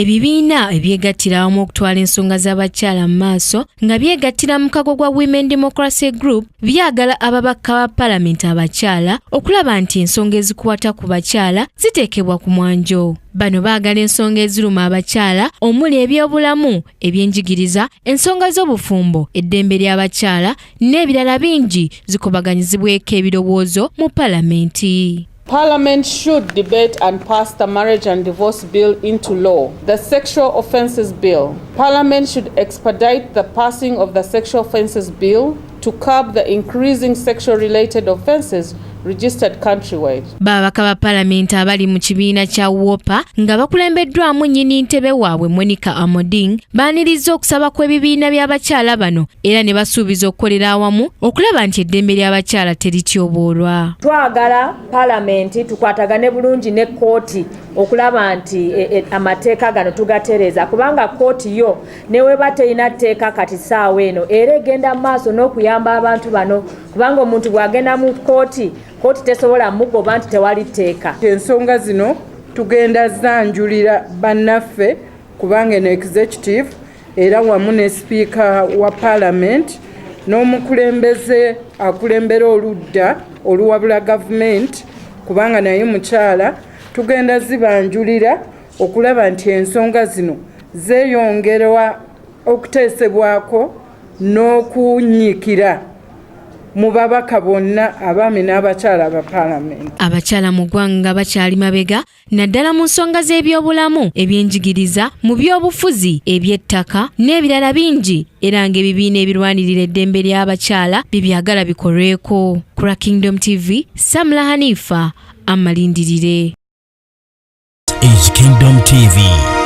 Ebibiina ebyegattira awamu okutwala ensonga z'abakyala mu maaso nga byegattira mu kago gwa Women Democracy Group byagala ababaka ba Paalamenti abakyala okulaba nti ensonga ezikuwata ku bakyala ziteekebwa ku mwanjo. Bano baagala ensonga eziruma abakyala omuli ebyobulamu, ebyenjigiriza, ensonga z'obufumbo, eddembe ly'abakyala n'ebirala bingi zikubaganyizibweko ebirowoozo mu Paalamenti. Parliament should debate and pass the Marriage and Divorce Bill into law. The Sexual Offences Bill. Parliament should expedite the passing of the Sexual Offences Bill to curb the increasing sexual-related offences registered countrywide. Babaka ba Paalamenti abali mu kibiina kya WOPA nga bakulembeddwamu nnyini ntebe waabwe Monica Amoding baaniriza okusaba kw'ebibiina by'abakyala bano era ne basuubiza okukolera awamu okulaba nti eddembe ly'abakyala terityoboolwa. Twagala Paalamenti tukwatagane bulungi ne kkooti okulaba nti amateeka gano tugatereeza kubanga kkooti yo neweba terina tteeka kati ssaawa eno era egenda mu maaso n'okuyamba abantu bano kubanga omuntu bw'agenda mu kkooti tesobola mugoba nti tewali tteeka. Ensonga zino tugenda zanjulira bannaffe kubanga eno executive era wamu ne sipiika wa Paalamenti n'omukulembeze akulembera oludda oluwabula gavumenti kubanga naye mukyala tugenda zibanjulira okulaba nti ensonga zino zeeyongerwa okuteesebwako n'okunyiikira mu babaka bonna abaami n'abakyala ba Paalamenti. Abakyala mu ggwanga bakyali mabega naddala mu nsonga z'ebyobulamu, ebyenjigiriza, mu byobufuzi, eby'ettaka n'ebirala bingi era ng'ebibiina ebirwanirira eddembe ly'abakyala bibyagala bikolweko. Ku Kingdom TV, Samla Hanifa, amalindirire. Kingdom TV.